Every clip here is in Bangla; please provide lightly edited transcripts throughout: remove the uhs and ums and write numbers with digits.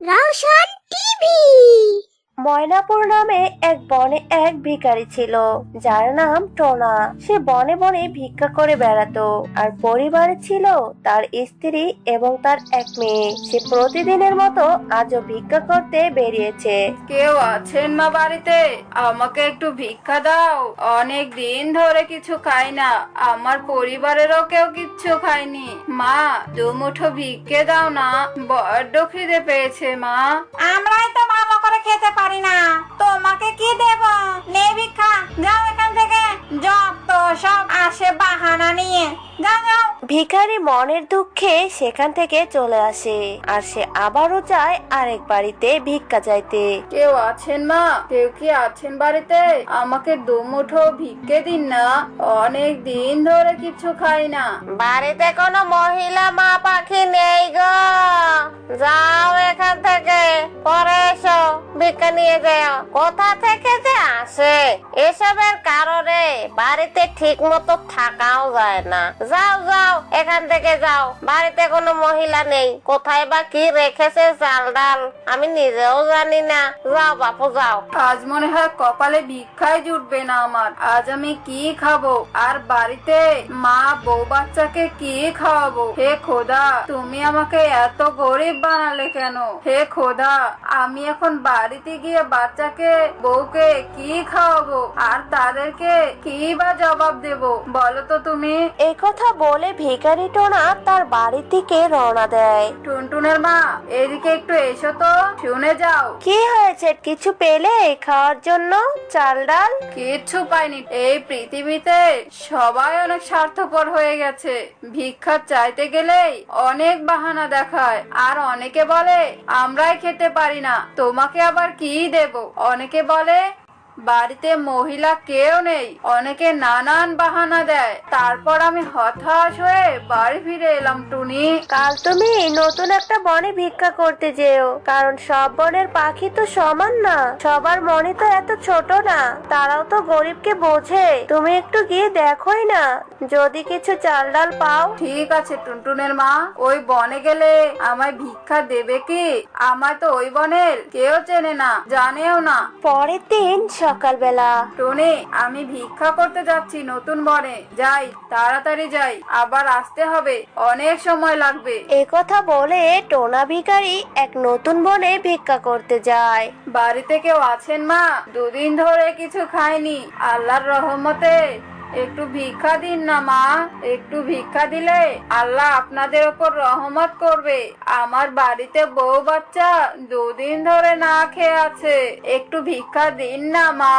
রওশন টিভি। ময়নাপুর নামে এক বনে এক ভিখারি ছিল, যার নাম টোনা। সে বনে বনে ভিক্ষা করে বেড়াতো, আর পরিবারে ছিল তার স্ত্রী এবং তার এক মেয়ে। সে প্রতিদিনের মতো আজও ভিক্ষা করতে বেরিয়েছে। কেউ আছেন মা বাড়িতে? আমাকে একটু ভিক্ষা দাও, অনেক দিন ধরে কিছু খাই না, আমার পরিবারেরও কেউ কিচ্ছু খায়নি। মা, দুমুঠো ভিক্ষে দাও না, বড্ড খিদে পেয়েছে মা। আমরাই তো ভালো করে খেতে পারি না, তোমাকে কি দেব? নে ভিক্ষা, যাও এখান থেকে। যত সব আসে বাহানা নিয়ে, যাও যাও। ভিখারি মনের দুঃখে সেখান থেকে চলে আসে, আর সে আবারও যায় আরেক বাড়িতে ভিক্ষা চাইতে। কেউ আছেন মা? কেউ কি আছেন বাড়িতে? আমাকে দুমুঠো ভিক্ষে দিন না, অনেক দিন ধরে কিছু খাই না। বাড়িতে কোনো মহিলা মা পাখি নেই গো, যাও এখান থেকে, পরে এসো, ভিক্ষা নিয়ে যাও। কোথা থেকে যে আসে এসবের কারণে বাড়িতে ঠিক মতো থাকাও যায় না। যাও যাও এখান থেকে যাও, বাড়িতে কোনো মহিলা নেই, কোথায় বা কি রেখেছে চাল ডাল আমি নিজেও জানি না। যাও বাপু যাও। আজ মনে হয় কপালে ভিক্ষাই জুটবে না আমার। আজ আমি কি খাবো, আর বাড়িতে মা বউ বাচ্চাকে কি খাওয়াবো? হে খোদা, তুমি আমাকে এত গরিব বানালে কেন? হে খোদা, আমি এখন বাড়িতে গিয়ে বাচ্চাকে বউকে কি খাওয়াবো, আর তাদেরকে কি বা জবাব দেব? বলো তো তুমি। এই কথা বলে ভিখারি টোনা তার বাড়ির দিকে রওনা দেয়। টুনটুনের মা, এদিকে একটু এসো তো, শুনে যাও। কি হয়েছে? কিছু পেলে খাওয়ার জন্য? চাল ডাল? কিচ্ছু পাইনি। এই পৃথিবীতে সবাই অনেক স্বার্থপর হয়ে গেছে। ভিক্ষা চাইতে গেলেই অনেক বাহানা দেখায়, আর অনেকে বলে আমরাই খেতে পারি না, তোমাকে আবার কি দেব। অনেকে বলে বাড়িতে মহিলা কেউ নেই, অনেকে নানান বাহানা দেয়। তারপর আমি হতাশ হয়ে বাড়ি ফিরে এলাম। টুনি, কাল তুমি নতুন একটা বনে ভিক্ষা করতে যেও, কারণ সব বনের পাখি তো সমান না, সবার মনে তো এত ছোট না, তারাও তো গরিবকে বোঝে। তুমি একটু গিয়ে দেখোই না, যদি কিছু চাল ডাল পাও। ঠিক আছে টুনটুনের মা, ওই বনে গেলে আমায় ভিক্ষা দেবে কি? আমায় তো ওই বনের কেউ চেনে না, জানেও না। পরের দিন সকালবেলা টুনি, আমি ভিক্ষা করতে যাচ্ছি নতুন বনে, যাই, তাড়াতাড়ি যাই, আবার আসতে হবে, অনেক সময় লাগবে। একথা বলে টোনা ভিখারি এক নতুন বনে ভিক্ষা করতে যায়। বাড়িতে কেউ আছেন মা? দুদিন ধরে কিছু খাইনি, আল্লাহর রহমতে একটু ভিক্ষা দিন না মা। একটু ভিক্ষা দিলে আল্লাহ আপনাদের ওপর রহমত করবে। আমার বাড়িতে বউ বাচ্চা দুদিন ধরে না খেয়ে আছে, একটু ভিক্ষা দিন না মা।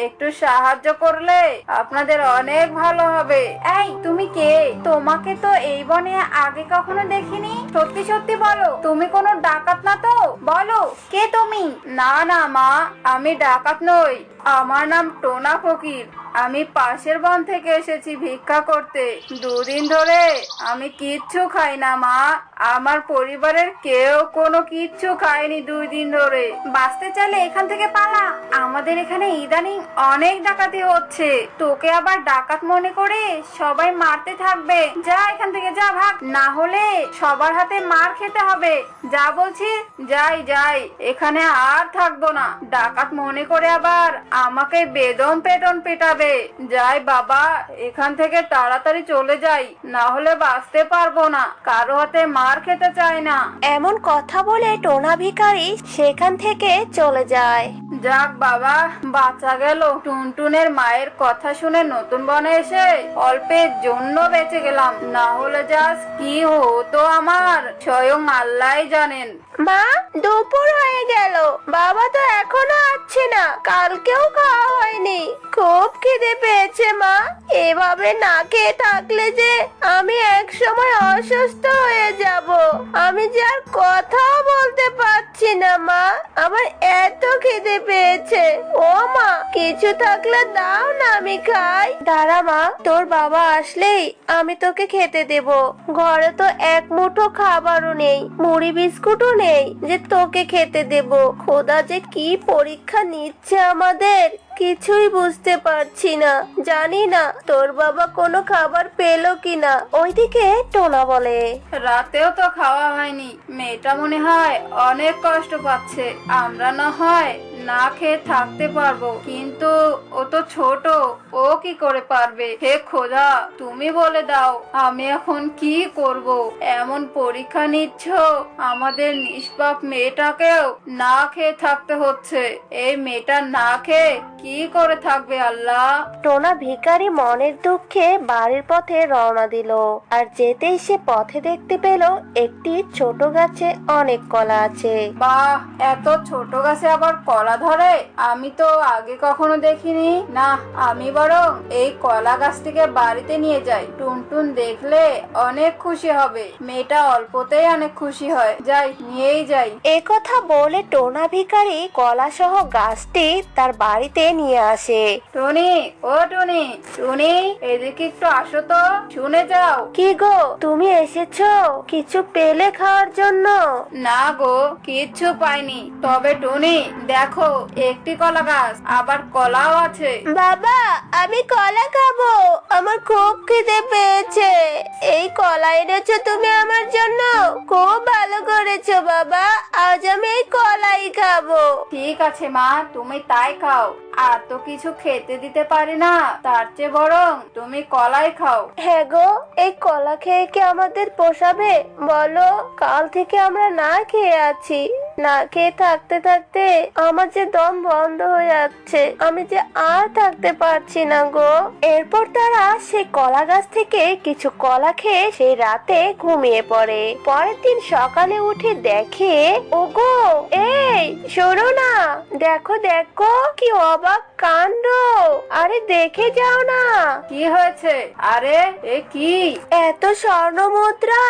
একটু সাহায্য করলে আপনাদের অনেক ভালো হবে। এই তুমি কে? তোমাকে তো এই বনে আগে কখনো দেখিনি। সত্যি সত্যি বলো, তুমি কোনো ডাকাত না তো? বলো কে তুমি? না না মা, আমি ডাকাত নই, আমার নাম টোনা ফকির। আমি পাশের বন থেকে এসেছি ভিক্ষা করতে। দুদিন ধরে আমি কিচ্ছু খাই না মা, আমার পরিবারের কেউ কোনো কিচ্ছু খায়নি 2 দিন ধরে। বাঁচতে চাইলে এখান থেকে পালা, আমাদের এখানে ইদানিং অনেক ডাকাতি হচ্ছে, তোকে আবার ডাকাত মনে করে সবাই মারতে থাকবে। যা এখান থেকে, যা ভাগ, না হলে সবার হাতে মার খেতে হবে। যা বলছি, যাই যাই, এখানে আর থাকবো না, ডাকাত মনে করে আবার আমাকে বেদম পেটন পেটাবে। যাই বাবা, এখান থেকে তাড়াতাড়ি চলে যাই, না হলে বাঁচতে পারবো না, কারো হাতে মার খেতে চাই না। এমন কথা বলে টোনা ভিখারি সেখান থেকে চলে যায়। যাক বাবা, বাঁচা গেল। টুনটুনের মায়ের কথা শুনে নতুন বনে এসে অল্পের জন্য বেঁচে গেলাম, না হলে জাস কি হতো আমার স্বয়ং আল্লাহই জানেন। মা, দুপুর হয়ে গেল, বাবা তো এখনো আসছে না, কালকেও খাওয়া হয়নি, খুব খিদে পেয়েছে মা। এভাবে না খেয়ে থাকলে যে আমি এক সময় অসুস্থ হয়ে যাব, আমি যে আর কথাও বলতে পারছি না মা, আমার এত খিদে পেয়েছে। ও মা, কিছু থাকলে দাও না, আমি খাই। দাঁড়া মা, তোর বাবা আসলেই আমি তোকে খেতে দেব। ঘরে তো এক মুঠো খাবারও নেই, মুড়ি বিস্কুটও নেই যে তোকে খেতে দেব। খোদা যে কি পরীক্ষা নিচ্ছে আমাদের, কিছুই বুঝতে পারছি না, জানি না তোর বাবা কোনো খাবার পেলো কিনা। ওইদিকে টোনা বলে, রাতেও তো খাওয়া হয়নি, মেয়েটা মনে হয় অনেক কষ্ট পাচ্ছে। আমরা না হয় না খেয়ে থাকতে পারবো, কিন্তু ও তো ছোট, ও কি করে পারবে? হে খোদা, তুমি বলে দাও আমি এখন কি করব? এমন পরীক্ষা নিচ্ছ, আমাদের নিষ্পাপ মেয়েটাকেও না খেয়ে থাকতে হচ্ছে। এই মেয়েটা না খেয়ে কি করে থাকবে আল্লাহ? টোনা ভিখারি মনের দুঃখে বাড়ির পথে রওনা দিল। আর যেতেই সে পথে দেখতে পেল একটি ছোট গাছে অনেক কলা আছে। বাহ, এত ছোট গাছে আবার কলা ধরে? আমি তো আগে কখনো দেখিনি। না, আমি বরং এই কলা গাছটিকে বাড়িতে নিয়ে যাই। টুনটুন দেখলে অনেক খুশি হবে। মেয়েটা অল্পতেই অনেক খুশি হয়। যাই, নিয়েই যাই। এ কথা বলে টোনা ভিখারি কলা সহ গাছটি তার বাড়িতে নিয়ে আসে। টুনি, ও টুনি, টুনি, এদিকে একটু আসো তো, শুনে যাও। কি গো, তুমি এসেছো? কিছু পেলে খাওয়ার জন্য? না গো, কিচ্ছু পাইনি। তবে টুনি দেখো, একটি কলা গাছ, আবার কলাও আছে। বাবা, আমি কলা খাবো, আমার খুব খিদে পেয়েছে। এই কলা এনেছো তুমি আমার জন্য, খুব ভালো করেছো বাবা, আজ আমি এই কলাই খাবো। ঠিক আছে মা, তুমি তাই খাও। আর তো কিছু খেতে দিতে পারি না, তার চেয়ে বরং তুমি কলাই খাও। হ্যাঁ গো, এই কলা খেয়ে কি আমাদের পোষাবে বলো? কাল থেকে আমরা না খেয়ে আছি, না খেয়ে থাকতে থাকতে আমার যে দম বন্ধ হয়ে যাচ্ছে, আমি যে আর থাকতে পারছি না গো। এরপর তারা সেই কলা গাছ থেকে কিছু কলা খেয়ে সেই রাতে ঘুমিয়ে পড়ে। পরের দিন সকালে উঠে দেখে, ওগো এই শোনো না, দেখো দেখো কি অবাক কাণ্ড, আরে দেখে যাও না। কি হয়েছে? আরে এ কি? এত স্বর্ণ মুদ্রা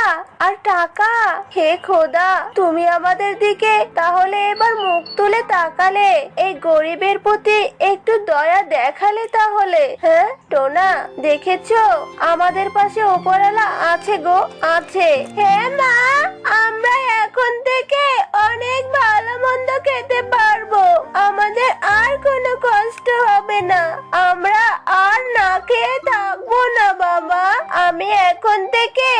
আর টাকা! হে খোদা, তুমি আমাদের দিকে তাহলে এবার মুখ তুলে তাকালে, এই গরিবের প্রতি একটু দয়া দেখালে তাহলে। হ্যাঁ টোনা, দেখেছো আমাদের পাশে ওপরওয়ালা আছে গো, আছে। হ্যাঁ মা, আমরা এখন থেকে অনেক ভালো মন্দ খেতে পারবো, আমাদের আর কোনো কষ্ট হবে না, আমরা আর না খেয়ে থাকবো না বাবা। আমি এখন থেকে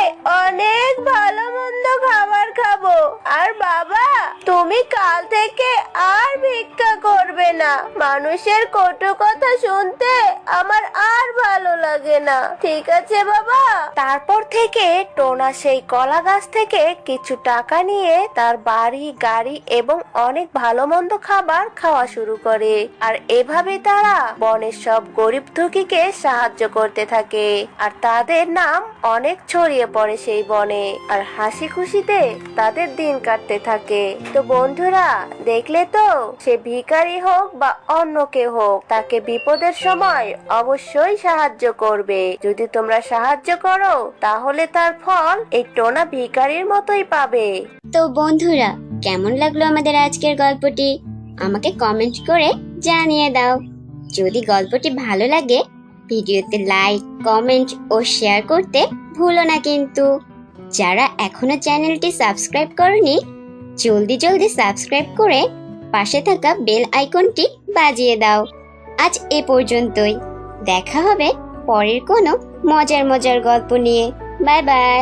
অনেক ভালো মন্দ খাবার খাবো। আর বাবা, তুমি কাল থেকে আর ভিক্ষা করবে না, মানুষের কটু কথা শুনতে আমার আর ভালো লাগে না, ঠিক আছে বাবা? তারপর থেকে টোনা সেই কলা গাছ থেকে কিছু টাকা নিয়ে তার বাড়ি গাড়ি এবং অনেক ভালো মন্দ খাবার খাওয়া শুরু করে। আর এভাবে তারা বনের সব গরিব দুঃখীকে সাহায্য করতে থাকে। আর তাদের নাম অনেক ছড়িয়ে পড়ে সেই বনে, আর হাসি খুশিতে তাদের দিন কাটতে থাকে। তো বন্ধুরা, দেখলে তো, সে ভিখারি হোক বা অন্য কেউ হোক, তাকে বিপদের সময় অবশ্যই সাহায্য করবে। যদি তোমরা সাহায্য করো তাহলে তার ফল এই টোনা ভিখারির মতোই পাবে। তো বন্ধুরা, কেমন লাগলো আমাদের আজকের গল্পটি? আমাকে কমেন্ট করে জানিয়ে দাও। যদি গল্পটি ভালো লাগে, ভিডিওতে লাইক, কমেন্ট ও শেয়ার করতে ভুলো না কিন্তু। যারা এখনো চ্যানেলটি সাবস্ক্রাইব করনি, জলদি জলদি সাবস্ক্রাইব করে পাশে থাকা বেল আইকনটি বাজিয়ে দাও। আজ এ পর্যন্তই, দেখা হবে পরের কোনো মজার মজার গল্প নিয়ে। Bye bye.